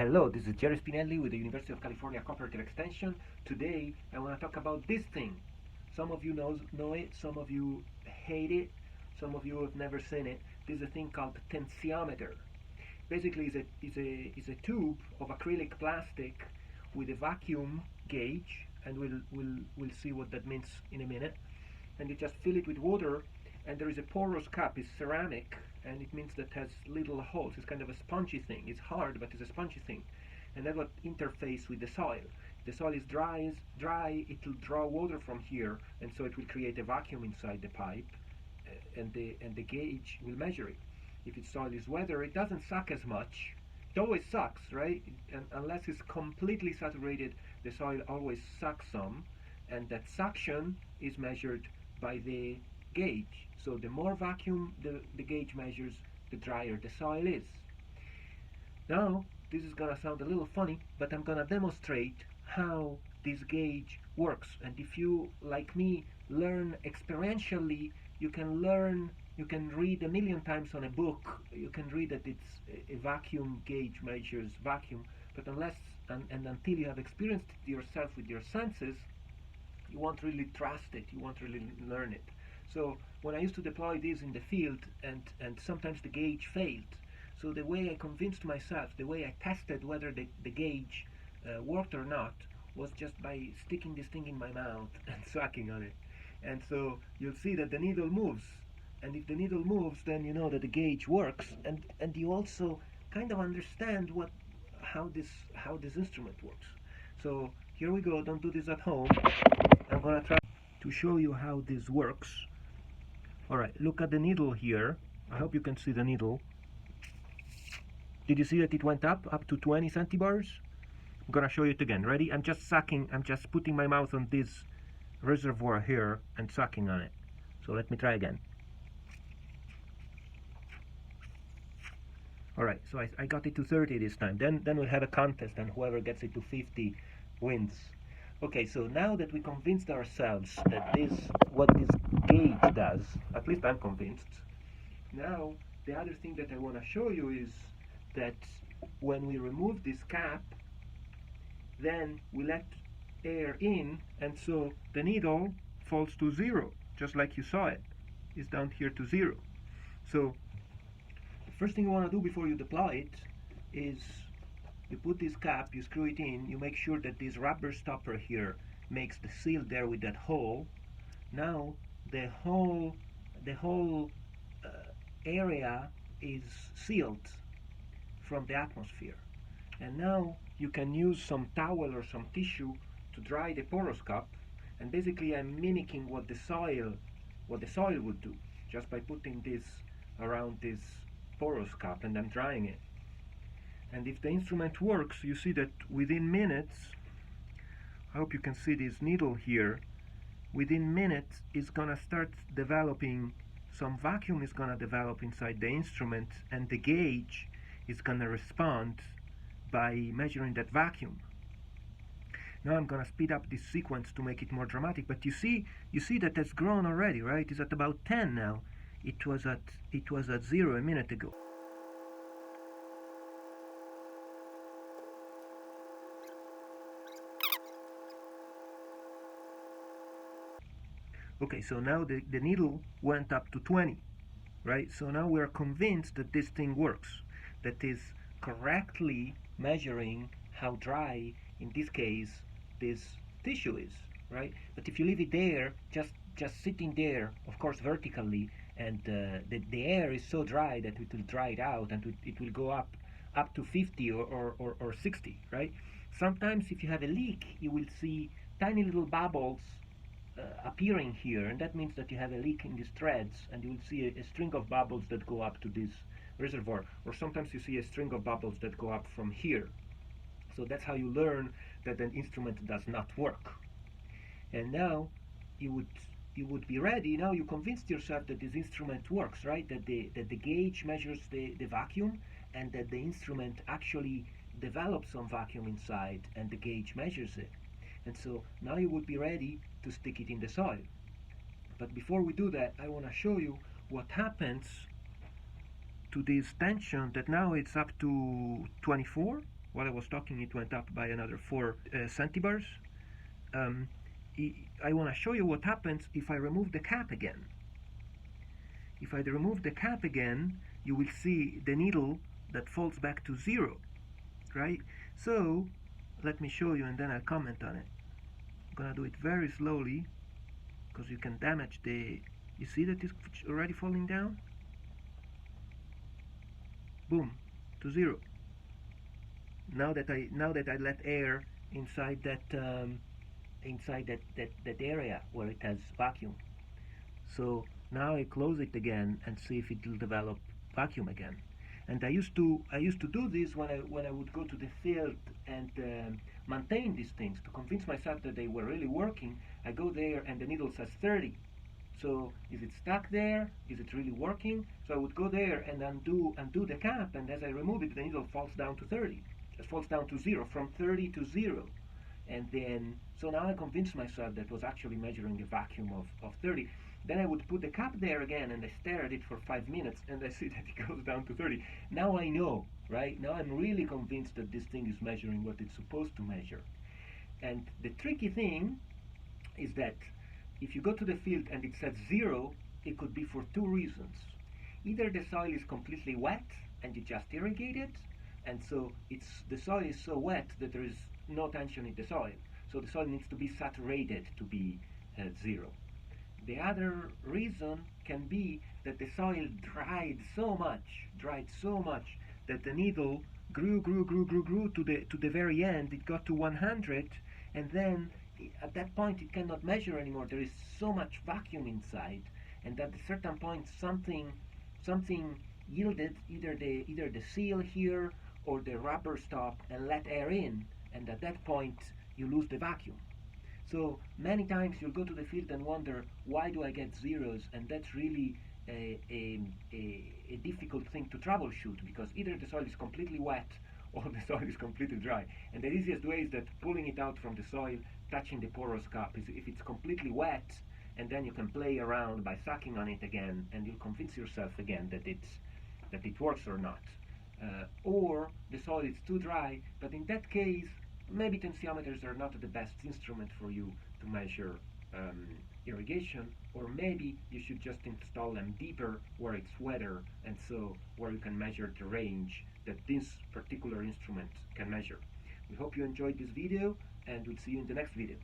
Hello, this is Jerry Spinelli with the University of California Cooperative Extension. Today I want to talk about this thing. Some of you know it, some of you hate it, some of you have never seen it. This is a thing called tensiometer. Basically, it's a tube of acrylic plastic with a vacuum gauge, and we'll see what that means in a minute. And you just fill it with water, and there is a porous cap. It's ceramic, and it means that it has little holes. It's kind of a spongy thing. It's hard, but it's a spongy thing. And that will interface with the soil. The soil is dry, it will draw water from here, and so it will create a vacuum inside the pipe, and the gauge will measure it. If its soil is wetter, it doesn't suck as much. It always sucks, right? And unless it's completely saturated, the soil always sucks some, and that suction is measured by the gauge. So the more vacuum the gauge measures, the drier the soil is. Now, this is going to sound a little funny, but I'm going to demonstrate how this gauge works. And if you, like me, learn experientially, you can read a million times on a book, you can read that it's a vacuum gauge measures vacuum, but unless and until you have experienced it yourself with your senses, you won't really trust it, you won't really learn it. So when I used to deploy these in the field, and sometimes the gauge failed, so the way I convinced myself, the way I tested whether the gauge worked or not, was just by sticking this thing in my mouth and sucking on it. And so you'll see that the needle moves, and if the needle moves, then you know that the gauge works, and you also kind of understand how this instrument works. So here we go. Don't do this at home. I'm gonna try to show you how this works. Alright, look at the needle here. I hope you can see the needle. Did you see that it went up to 20 centibars? I'm gonna show you it again. Ready? I'm just putting my mouth on this reservoir here and sucking on it. So let me try again. Alright, so I got it to 30 this time. Then we'll have a contest, and whoever gets it to 50 wins. Okay, so now that we convinced ourselves that what this gauge does, at least I'm convinced, now the other thing that I want to show you is that when we remove this cap, then we let air in, and so the needle falls to zero, just like you saw it. It's down here to zero. So the first thing you want to do before you deploy it is you put this cap, you screw it in, you make sure that this rubber stopper here makes the seal there with that hole. Now the whole area is sealed from the atmosphere. And now you can use some towel or some tissue to dry the porous cup. And basically I'm mimicking what the soil would do, just by putting this around this porous cup, and I'm drying it. And if the instrument works, you see that within minutes, I hope you can see this needle here, within minutes it's gonna start developing, some vacuum is gonna develop inside the instrument, and the gauge is gonna respond by measuring that vacuum. Now I'm gonna speed up this sequence to make it more dramatic, but you see that it's grown already, right? It's at about 10 now. It was at 0 a minute ago. Okay, so now the needle went up to 20, right? So now we're convinced that this thing works, that is correctly measuring how dry, in this case, this tissue is, right? But if you leave it there, just sitting there, of course vertically, and the air is so dry that it will dry it out, and it will go up to 50 or 60, right? Sometimes if you have a leak, you will see tiny little bubbles appearing here, and that means that you have a leak in these threads, and you will see a string of bubbles that go up to this reservoir, or sometimes you see a string of bubbles that go up from here. So that's how you learn that an instrument does not work. And now you would be ready. Now you convinced yourself that this instrument works, right? That the gauge measures the vacuum, and that the instrument actually develops some vacuum inside, and the gauge measures it. And so now you would be ready to stick it in the soil. But before we do that, I want to show you what happens to this tension, that now it's up to 24, while I was talking, it went up by another 4 centibars. I want to show you what happens if I remove the cap again. If I remove the cap again, you will see the needle that falls back to 0, right? So let me show you and then I'll comment on it. I'm gonna do it very slowly because you can damage the, you see that it's already falling down? Boom, to 0. Now that I let air inside that that area where it has vacuum. So now I close it again and see if it will develop vacuum again. And I used to do this when I would go to the field and maintain these things to convince myself that they were really working. I go there and the needle says 30. So is it stuck there? Is it really working? So I would go there and undo the cap, and as I remove it, the needle falls down to 30. It falls down to 0, from 30 to 0. And then, so now I convinced myself that was actually measuring a vacuum of 30. Then I would put the cap there again and I stare at it for 5 minutes and I see that it goes down to 30. Now I know, right? Now I'm really convinced that this thing is measuring what it's supposed to measure. And the tricky thing is that if you go to the field and it says 0, it could be for 2 reasons. Either the soil is completely wet and you just irrigate it, and so the soil is so wet that there is no tension in the soil. So the soil needs to be saturated to be 0. The other reason can be that the soil dried so much that the needle grew to the very end. It got to 100, and then at that point it cannot measure anymore. There is so much vacuum inside, and at a certain point something yielded, either the seal here or the rubber stop, and let air in, and at that point you lose the vacuum. So many times you'll go to the field and wonder, why do I get zeros? And that's really a difficult thing to troubleshoot, because either the soil is completely wet or the soil is completely dry. And the easiest way is that pulling it out from the soil, touching the porous cup, is if it's completely wet, and then you can play around by sucking on it again, and you'll convince yourself again that it works or not. Or the soil is too dry, but in that case, maybe tensiometers are not the best instrument for you to measure irrigation, or maybe you should just install them deeper where it's wetter, and so where you can measure the range that this particular instrument can measure. We hope you enjoyed this video, and we'll see you in the next video.